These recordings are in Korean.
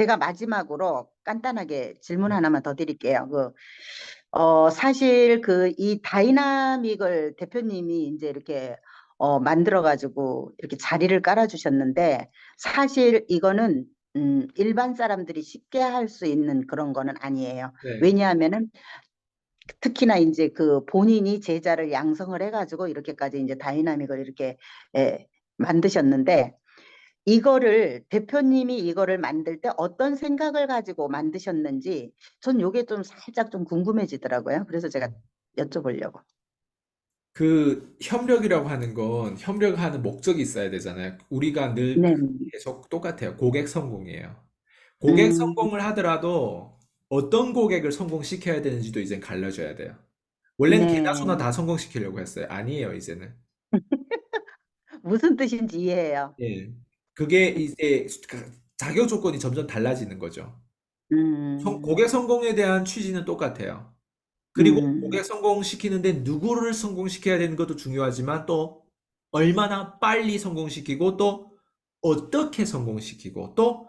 제가 마지막으로 간단하게 질문 하나만 더 드릴게요. 사실 이 다이나믹을 대표님이 이제 이렇게 만들어가지고 이렇게 자리를 깔아주셨는데, 사실 이거는 일반 사람들이 쉽게 할 수 있는 그런 거는 아니에요. 네. 왜냐하면은 특히나 이제 본인이 제자를 양성을 해가지고 이렇게까지 이제 다이나믹을 이렇게 예, 만드셨는데, 대표님이 이거를 만들 때 어떤 생각을 가지고 만드셨는지 전 요게 좀 살짝 좀 궁금해지더라고요. 그래서 제가 여쭤보려고. 그 협력이라고 하는 건 협력하는 목적이 있어야 되잖아요. 우리가 늘 네. 계속 똑같아요. 고객 성공이에요. 고객 음, 성공을 하더라도 어떤 고객을 성공시켜야 되는지도 이제 갈라져야 돼요. 원래는 개나 소나 네. 다 성공시키려고 했어요. 아니에요, 이제는. 무슨 뜻인지 이해해요. 예. 그게 이제 자격 조건이 점점 달라지는 거죠. 음, 고객 성공에 대한 취지는 똑같아요. 그리고 음, 고객 성공시키는데 누구를 성공시켜야 되는 것도 중요하지만 또 얼마나 빨리 성공시키고 또 어떻게 성공시키고 또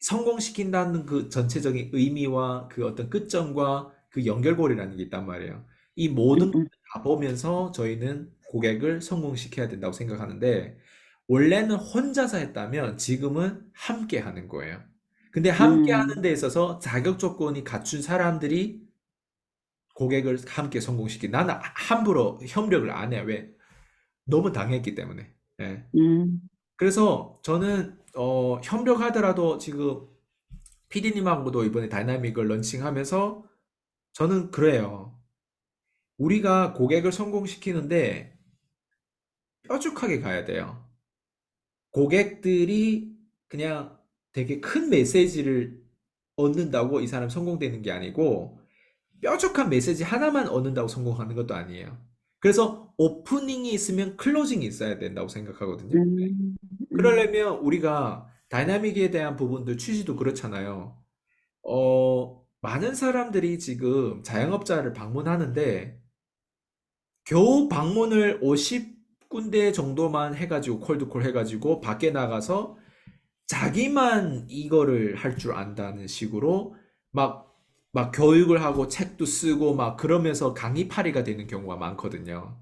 성공시킨다는 그 전체적인 의미와 그 어떤 끝점과 그 연결고리라는 게 있단 말이에요. 이 모든 것을 음, 다 보면서 저희는 고객을 성공시켜야 된다고 생각하는데 원래는 혼자서 했다면 지금은 함께 하는 거예요. 근데 함께 하는 음, 데 있어서 자격 조건이 갖춘 사람들이 고객을 함께 성공시키. 나는 함부로 협력을 안 해. 왜? 너무 당했기 때문에. 예. 음, 그래서 저는 협력하더라도 지금 PD님하고도 이번에 다이나믹을 런칭하면서 저는 그래요. 우리가 고객을 성공시키는데 뾰족하게 가야 돼요. 고객들이 그냥 되게 큰 메시지를 얻는다고 이 사람 성공되는 게 아니고 뾰족한 메시지 하나만 얻는다고 성공하는 것도 아니에요. 그래서 오프닝이 있으면 클로징이 있어야 된다고 생각하거든요. 음, 음, 그러려면 우리가 다이나믹에 대한 부분도 취지도 그렇잖아요. 많은 사람들이 지금 자영업자를 방문하는데 겨우 방문을 50군데 정도만 해가지고 콜드콜 해가지고 밖에 나가서 자기만 이거를 할 줄 안다는 식으로 막, 막 교육을 하고 책도 쓰고 막 그러면서 강의파리가 되는 경우가 많거든요.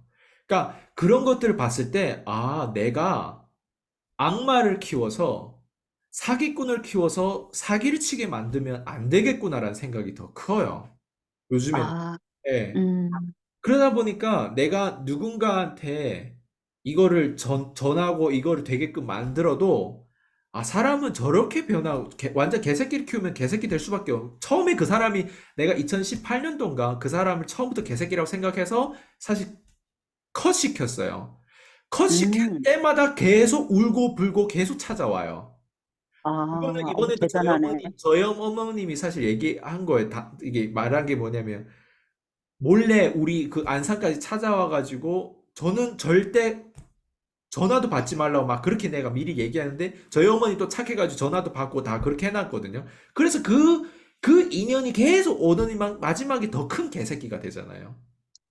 그러니까 그런 것들을 봤을 때, 아, 내가 악마를 키워서 사기꾼을 키워서 사기를 치게 만들면 안 되겠구나라는 생각이 더 커요. 요즘에는. 아, 예. 음, 그러다 보니까 내가 누군가한테 이거를 전하고 이거를 되게끔 만들어도 아, 사람은 저렇게 변하고 완전 개새끼를 키우면 개새끼 될 수밖에 처음에 그 사람이 내가 2018년도인가 그 사람을 처음부터 개새끼라고 생각해서 사실 컷 시켰어요. 컷 시킬 음, 때마다 계속 울고 불고 계속 찾아와요. 아, 이거는 이번에도 대단하네. 저희 어머님이 사실 얘기한 거예요. 이게 말한 게 뭐냐면 몰래 우리 그 안산까지 찾아와가지고 저는 절대 전화도 받지 말라고 막 그렇게 내가 미리 얘기하는데 저희 어머니 또 착해가지고 전화도 받고 다 그렇게 해놨거든요. 그래서 그 인연이 계속 오더니만 마지막에 더 큰 개새끼가 되잖아요.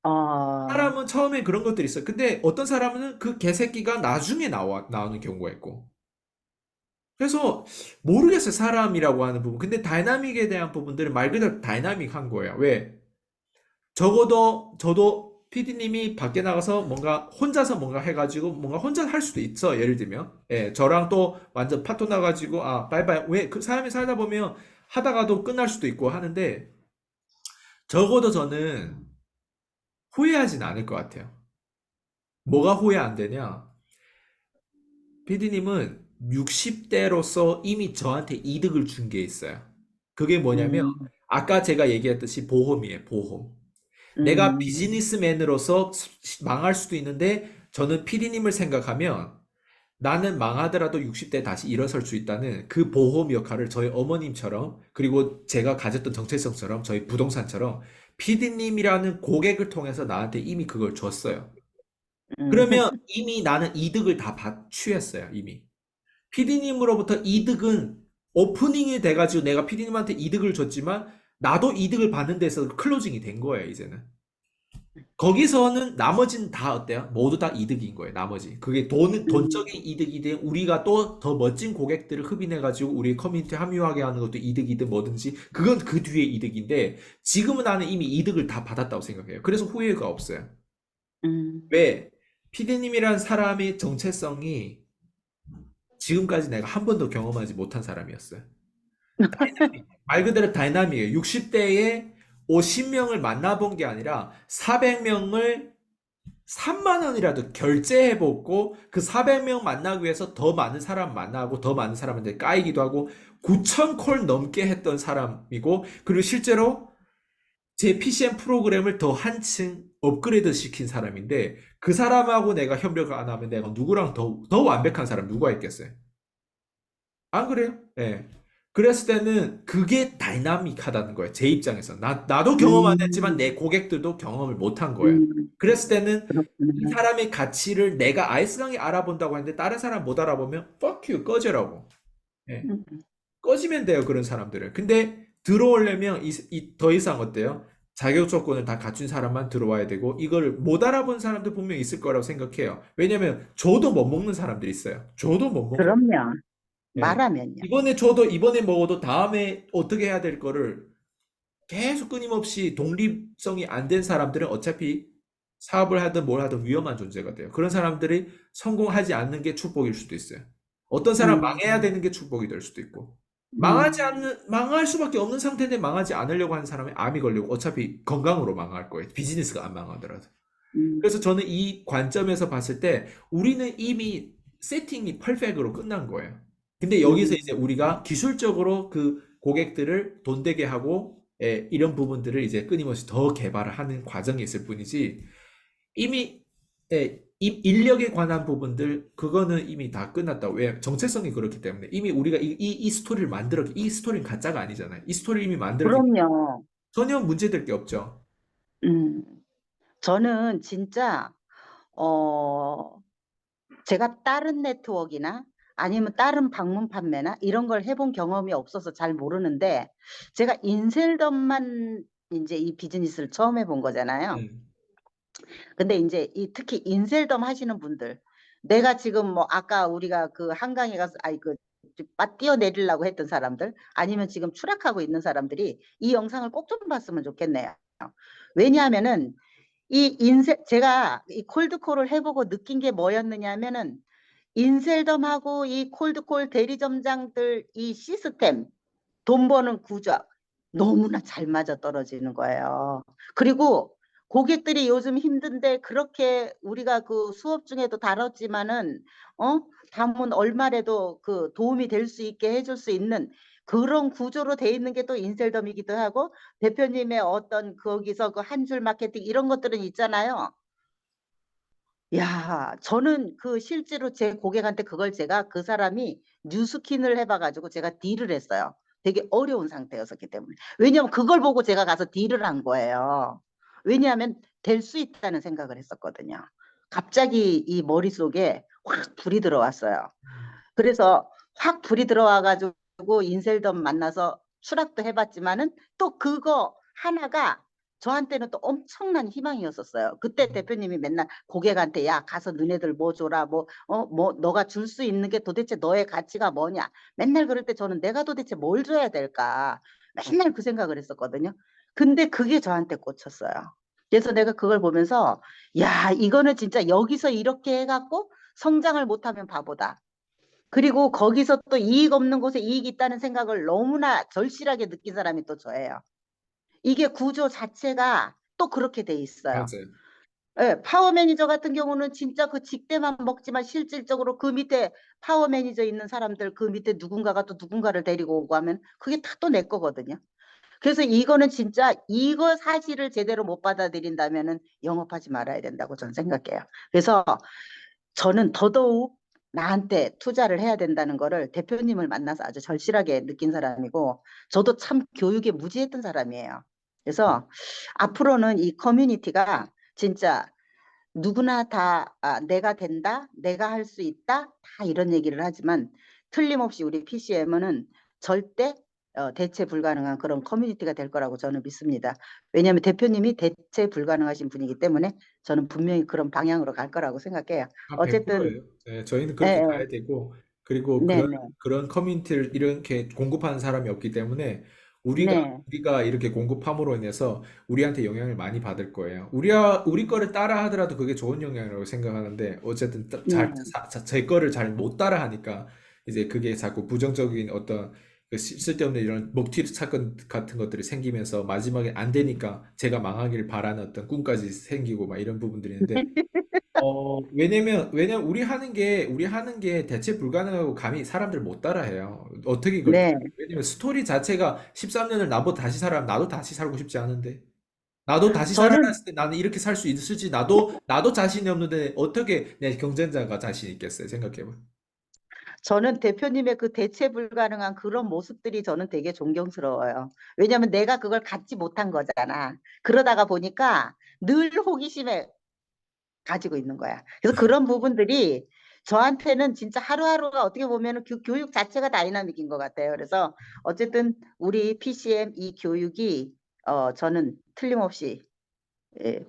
어, 사람은 처음에 그런 것들이 있어요. 근데 어떤 사람은 그 개새끼가 나중에 나오는 경우가 있고. 그래서 모르겠어요. 사람이라고 하는 부분. 근데 다이나믹에 대한 부분들은 말 그대로 다이나믹한 거예요. 왜? 적어도 저도 PD님이 밖에 나가서 뭔가 혼자서 뭔가 해가지고 뭔가 혼자 할 수도 있어. 예를 들면, 예, 저랑 또 완전 파토 나가지고 아, 바이바이. 왜 그 사람이 살다 보면 하다가도 끝날 수도 있고 하는데 적어도 저는 후회하진 않을 것 같아요. 뭐가 후회 안 되냐? PD님은 60대로서 이미 저한테 이득을 준 게 있어요. 그게 뭐냐면 음, 아까 제가 얘기했듯이 보험이에요. 보험. 내가 음, 비즈니스맨으로서 망할 수도 있는데 저는 피디님을 생각하면 나는 망하더라도 60대 다시 일어설 수 있다는 그 보험 역할을 저희 어머님처럼 그리고 제가 가졌던 정체성처럼 저희 부동산처럼 피디님이라는 고객을 통해서 나한테 이미 그걸 줬어요. 음, 그러면 이미 나는 이득을 다 취했어요, 이미. 피디님으로부터 이득은 오프닝이 돼가지고 내가 피디님한테 이득을 줬지만 나도 이득을 받는 데서 클로징이 된 거예요, 이제는. 거기서는 나머지는 다 어때요? 모두 다 이득인 거예요, 나머지. 그게 음, 돈적인 이득이든 우리가 또 더 멋진 고객들을 흡인해가지고 우리 커뮤니티에 합류하게 하는 것도 이득이든 뭐든지 그건 그 뒤에 이득인데 지금은 나는 이미 이득을 다 받았다고 생각해요. 그래서 후회가 없어요. 음, 왜? 피디님이란 사람의 정체성이 지금까지 내가 한 번도 경험하지 못한 사람이었어요. 말 그대로 다이나믹이에요. 60대에 50명을 만나본 게 아니라 400명을 3만 원이라도 결제해보고 그 400명 만나기 위해서 더 많은 사람 만나고 더 많은 사람한테 까이기도 하고 9천 콜 넘게 했던 사람이고 그리고 실제로 제 PCM 프로그램을 더 한층 업그레이드 시킨 사람인데 그 사람하고 내가 협력을 안 하면 내가 누구랑 더 완벽한 사람 누가 있겠어요? 안 그래요? 예. 그랬을 때는 그게 다이나믹하다는 거예요. 제 입장에서. 나도 경험 안 했지만 음, 내 고객들도 경험을 못한 거예요. 음, 그랬을 때는 이 그렇구나. 사람의 가치를 내가 알쓰하게 알아본다고 하는데 다른 사람 못 알아보면 fuck you, 꺼져라고. 예. 음, 꺼지면 돼요, 그런 사람들은. 근데 들어오려면 더 이상 어때요? 자격 조건을 다 갖춘 사람만 들어와야 되고 이걸 못 알아본 사람도 분명히 있을 거라고 생각해요. 왜냐면 저도 못 먹는 사람들이 있어요. 저도 못 먹어요. 그럼요. 예. 말하면요. 이번에 저도 이번에 먹어도 다음에 어떻게 해야 될 거를 계속 끊임없이 독립성이 안 된 사람들은 어차피 사업을 하든 뭘 하든 위험한 존재가 돼요. 그런 사람들이 성공하지 않는 게 축복일 수도 있어요. 어떤 사람 망해야 음, 되는 게 축복이 될 수도 있고. 음, 망할 수밖에 없는 상태인데 망하지 않으려고 하는 사람이 암이 걸리고 어차피 건강으로 망할 거예요. 비즈니스가 안 망하더라도. 음, 그래서 저는 이 관점에서 봤을 때 우리는 이미 세팅이 퍼펙트로 끝난 거예요. 근데 여기서 이제 음, 우리가 기술적으로 그 고객들을 돈 되게 하고 이런 부분들을 이제 끊임없이 더 개발을 하는 과정이 있을 뿐이지 이미 인력에 관한 부분들 그거는 이미 다 끝났다고. 왜? 정체성이 그렇기 때문에 이미 우리가 이 스토리를 만들었기 이 스토리는 가짜가 아니잖아요. 이 스토리를 이미 만들었기 때문에 그럼요. 전혀 문제될 게 없죠. 음, 저는 진짜, 어, 제가 다른 네트워크나 아니면 다른 방문 판매나 이런 걸 해본 경험이 없어서 잘 모르는데, 제가 인셀덤만 이제 이 비즈니스를 처음 해본 거잖아요. 음, 근데 이제 특히 인셀덤 하시는 분들, 내가 지금 뭐 아까 우리가 그 한강에 가서 아이 그빠 뛰어내리려고 했던 사람들, 아니면 지금 추락하고 있는 사람들이 이 영상을 꼭 좀 봤으면 좋겠네요. 왜냐하면은 제가 이 콜드콜을 해보고 느낀 게 뭐였느냐면은 인셀덤하고 이 콜드콜 대리점장들 이 시스템, 돈 버는 구조 너무나 잘 맞아 떨어지는 거예요. 그리고 고객들이 요즘 힘든데 그렇게 우리가 그 수업 중에도 다뤘지만은 담은 얼마라도 그 도움이 될 수 있게 해줄 수 있는 그런 구조로 돼 있는 게 또 인셀덤이기도 하고 대표님의 어떤 거기서 그 한 줄 마케팅 이런 것들은 있잖아요. 야, 저는 그 실제로 제 고객한테 그걸 제가 그 사람이 뉴스킨을 해봐가지고 제가 딜을 했어요. 되게 어려운 상태였었기 때문에. 왜냐하면 그걸 보고 제가 가서 딜을 한 거예요. 왜냐하면 될 수 있다는 생각을 했었거든요. 갑자기 이 머릿속에 확 불이 들어왔어요. 그래서 확 불이 들어와가지고 인셀덤 만나서 수락도 해봤지만은 또 그거 하나가 저한테는 또 엄청난 희망이었었어요. 그때 대표님이 맨날 고객한테 야 가서 너네들 뭐 줘라 뭐 너가 줄 수 있는 게 도대체 너의 가치가 뭐냐 맨날 그럴 때 저는 내가 도대체 뭘 줘야 될까 맨날 그 생각을 했었거든요. 근데 그게 저한테 꽂혔어요. 그래서 내가 그걸 보면서 야 이거는 진짜 여기서 이렇게 해갖고 성장을 못하면 바보다. 그리고 거기서 또 이익 없는 곳에 이익이 있다는 생각을 너무나 절실하게 느낀 사람이 또 저예요. 이게 구조 자체가 또 그렇게 돼 있어요. 맞아요. 예, 파워 매니저 같은 경우는 진짜 그 직대만 먹지만 실질적으로 그 밑에 파워 매니저 있는 사람들 그 밑에 누군가가 또 누군가를 데리고 오고 하면 그게 다 또 내 거거든요. 그래서 이거는 진짜 이거 사실을 제대로 못 받아들인다면은 영업하지 말아야 된다고 저는 생각해요. 그래서 저는 더더욱 나한테 투자를 해야 된다는 거를 대표님을 만나서 아주 절실하게 느낀 사람이고 저도 참 교육에 무지했던 사람이에요. 그래서 앞으로는 이 커뮤니티가 진짜 누구나 다 내가 된다, 내가 할 수 있다, 다 이런 얘기를 하지만 틀림없이 우리 PCM은 절대 대체 불가능한 그런 커뮤니티가 될 거라고 저는 믿습니다. 왜냐하면 대표님이 대체 불가능하신 분이기 때문에 저는 분명히 그런 방향으로 갈 거라고 생각해요. 한 어쨌든 100%예요. 네, 저희는 예, 그렇게 예. 가야 되고, 그리고 네, 그런 네, 그런 커뮤니티를 이렇게 공급하는 사람이 없기 때문에 우리가 네, 우리가 이렇게 공급함으로 인해서 우리한테 영향을 많이 받을 거예요. 우리 거를 따라 하더라도 그게 좋은 영향이라고 생각하는데 어쨌든 네. 제 거를 잘 못 따라 하니까 이제 그게 자꾸 부정적인 어떤 그 쓸데없는 이런 먹튀 사건 같은 것들이 생기면서 마지막에 안 되니까 제가 망하길 바라는 어떤 꿈까지 생기고 막 이런 부분들이 있는데 왜냐면 우리 하는 게 대체 불가능하고 감히 사람들 못 따라해요. 어떻게 이걸 따라? 네. 왜냐면 스토리 자체가 13년을 나보다 다시 살아 나도 다시 살고 싶지 않은데. 나도 다시 저는 살아났을 때 나는 이렇게 살 수 있을지 나도 자신이 없는데 어떻게 내 경쟁자가 자신 있겠어요? 생각해봐. 저는 대표님의 그 대체 불가능한 그런 모습들이 저는 되게 존경스러워요. 왜냐하면 내가 그걸 갖지 못한 거잖아. 그러다가 보니까 늘 호기심에 가지고 있는 거야. 그래서 그런 부분들이 저한테는 진짜 하루하루가 어떻게 보면 교육 자체가 다이나믹인 것 같아요. 그래서 어쨌든 우리 PCM 이 교육이 저는 틀림없이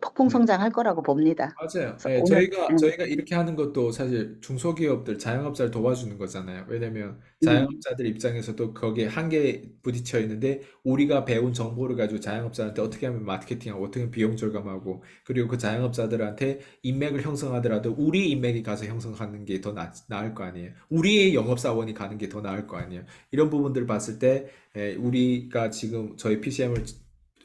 폭풍 네. 성장할 거라고 봅니다. 맞아요. 그래서 예, 오늘 저희가 이렇게 하는 것도 사실 중소기업들, 자영업자를 도와주는 거잖아요. 왜냐면 음, 자영업자들 입장에서도 거기에 한계에 부딪혀 있는데 우리가 배운 정보를 가지고 자영업자한테 어떻게 하면 마케팅하고 어떻게 하면 비용 절감하고 그리고 그 자영업자들한테 인맥을 형성하더라도 우리 인맥이 가서 형성하는 게 더 나을 거 아니에요. 우리의 영업사원이 가는 게 더 나을 거 아니에요. 이런 부분들을 봤을 때 우리가 지금 저희 PCM을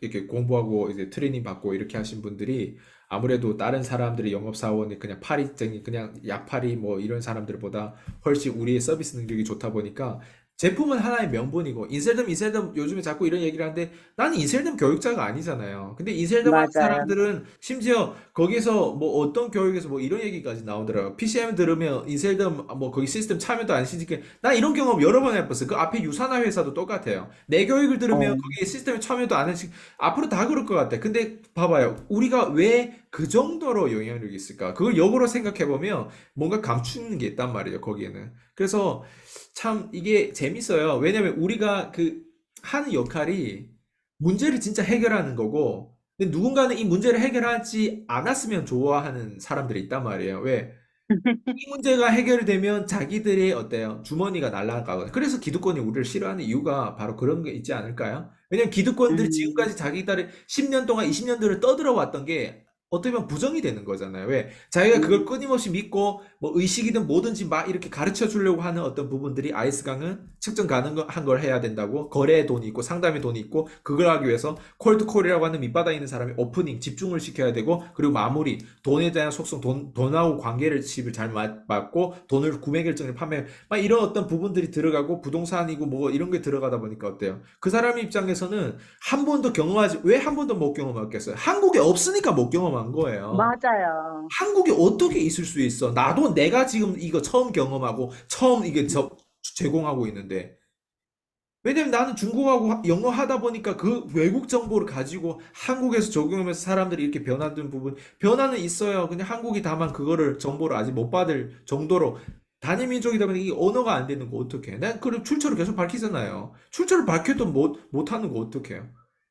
이렇게 공부하고 이제 트레이닝 받고 이렇게 하신 분들이 아무래도 다른 사람들의 영업사원이 그냥 파리쟁이, 그냥 약파리 뭐 이런 사람들보다 훨씬 우리의 서비스 능력이 좋다 보니까 제품은 하나의 명분이고, 인셀덤 요즘에 자꾸 이런 얘기를 하는데 나는 인셀덤 교육자가 아니잖아요. 근데 인셀덤 하는 맞아요. 사람들은 심지어 거기서 뭐 어떤 교육에서 뭐 이런 얘기까지 나오더라고요. PCM 들으면 인셀덤 뭐 거기 시스템 참여도 안 시키게, 나 이런 경험 여러 번 해봤어. 그 앞에 유산화 회사도 똑같아요. 내 교육을 들으면 어, 거기 시스템에 참여도 안 하시, 앞으로 다 그럴 것 같아. 근데 봐봐요. 우리가 왜 그 정도로 영향력이 있을까? 그걸 역으로 생각해보면 뭔가 감추는 게 있단 말이에요, 거기에는. 그래서 참 이게 재밌어요. 왜냐면 우리가 그 하는 역할이 문제를 진짜 해결하는 거고, 근데 누군가는 이 문제를 해결하지 않았으면 좋아하는 사람들이 있단 말이에요. 왜? 이 문제가 해결되면 자기들의 어때요? 주머니가 날아가거든요. 그래서 기득권이 우리를 싫어하는 이유가 바로 그런 게 있지 않을까요? 왜냐면 기득권들이 음, 지금까지 자기들의 10년 동안, 20년들을 떠들어 왔던 게 어떻게 보면 부정이 되는 거잖아요. 왜? 자기가 그걸 음, 끊임없이 믿고 뭐 의식이든 뭐든지 막 이렇게 가르쳐 주려고 하는 어떤 부분들이 아이스강은 측정 가능한 걸 해야 된다고, 거래에 돈이 있고 상담에 돈이 있고, 그걸 하기 위해서 콜드콜이라고 하는 밑바닥에 있는 사람이 오프닝 집중을 시켜야 되고, 그리고 마무리, 돈에 대한 속성, 돈하고 관계를 칩을 잘 맞고, 돈을 구매 결정을 판매, 막 이런 어떤 부분들이 들어가고, 부동산이고 뭐 이런 게 들어가다 보니까 어때요? 그 사람 입장에서는 한 번도 경험하지, 왜 한 번도 못 경험했겠어요? 한국에 없으니까 못 경험한 거예요. 맞아요. 한국에 어떻게 있을 수 있어? 나도 내가 지금 이거 처음 경험하고, 처음 이게 제공하고 있는데. 왜냐면 나는 중국하고 영어 하다 보니까 그 외국 정보를 가지고 한국에서 적용하면서 사람들이 이렇게 변화된 부분, 변화는 있어요. 근데 한국이 다만 그거를 정보를 아직 못 받을 정도로 단일 민족이다 보니 이 언어가 안 되는 거 어떡해? 난 그럼 출처를 계속 밝히잖아요. 출처를 밝혀도 못 하는 거 어떡해요?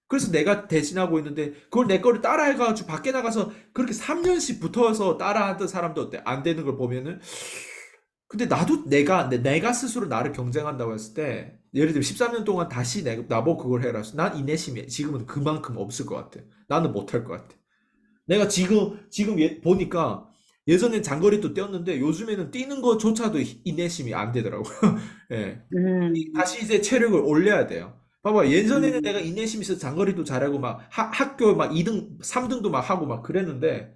그래서 내가 대신하고 있는데 그걸 내 거를 따라해가지고 밖에 나가서 그렇게 3년씩 붙어서 따라하던 사람도 어때? 안 되는 걸 보면은, 근데 나도 내가 스스로 나를 경쟁한다고 했을 때, 예를 들면 13년 동안 다시 나보고 그걸 해라. 난 인내심이 지금은 그만큼 없을 것 같아. 나는 못할 것 같아. 내가 지금 보니까 예전엔 장거리도 뛰었는데 요즘에는 뛰는 것조차도 인내심이 안 되더라고. 예. 음, 다시 이제 체력을 올려야 돼요. 봐봐. 예전에는 음. 내가 인내심이 있어서 장거리도 잘하고 막 학교 막 2등, 3등도 막 하고 막 그랬는데,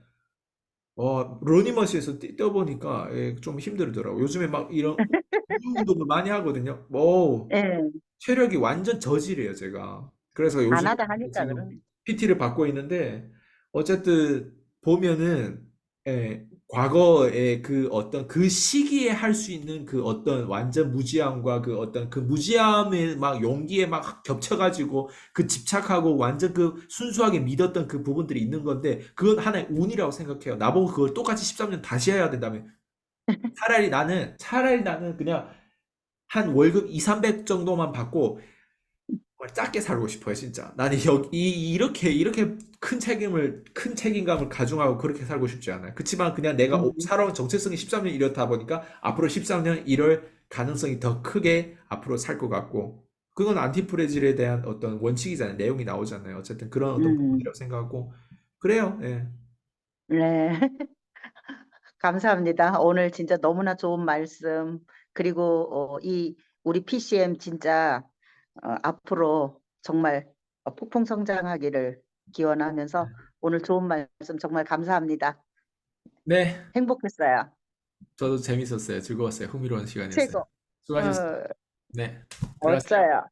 러닝머신에서 뛰어보니까 좀 힘들더라고. 요즘에 막 이런 운동을 많이 하거든요. 예, 체력이 완전 저질이에요, 제가. 그래서 안 요즘에 하다 하니까 지금 그러네. PT를 받고 있는데, 어쨌든 보면은, 과거에 그 어떤 그 시기에 할 수 있는 그 어떤 완전 무지함과 그 어떤 그 무지함의 막 용기에 막 겹쳐가지고 그 집착하고 완전 그 순수하게 믿었던 그 부분들이 있는 건데, 그건 하나의 운이라고 생각해요. 나보고 그걸 똑같이 13년 다시 해야 된다면, 차라리 나는 그냥 한 월급 2, 300 정도만 받고 정말 작게 살고 싶어요, 진짜. 나는 이렇게 큰 책임감을 가중하고 그렇게 살고 싶지 않아요. 그치만 그냥 내가 음, 살아온 정체성이 13년 이렇다 보니까 앞으로 13년 이럴 가능성이 더 크게 앞으로 살 것 같고, 그건 안티프레질에 대한 어떤 원칙이잖아요. 내용이 나오잖아요. 어쨌든 그런 어떤 음, 부분이라고 생각하고, 그래요, 예. 네. 감사합니다. 오늘 진짜 너무나 좋은 말씀, 그리고 이 우리 PCM 진짜 앞으로 정말 폭풍 성장하기를 기원하면서 오늘 좋은 말씀 정말 감사합니다. 네, 행복했어요. 저도 재밌었어요. 즐거웠어요. 흥미로운 시간이었어요. 최고. 수고하셨습니다. 어, 네, 들어가세요. 멋져요.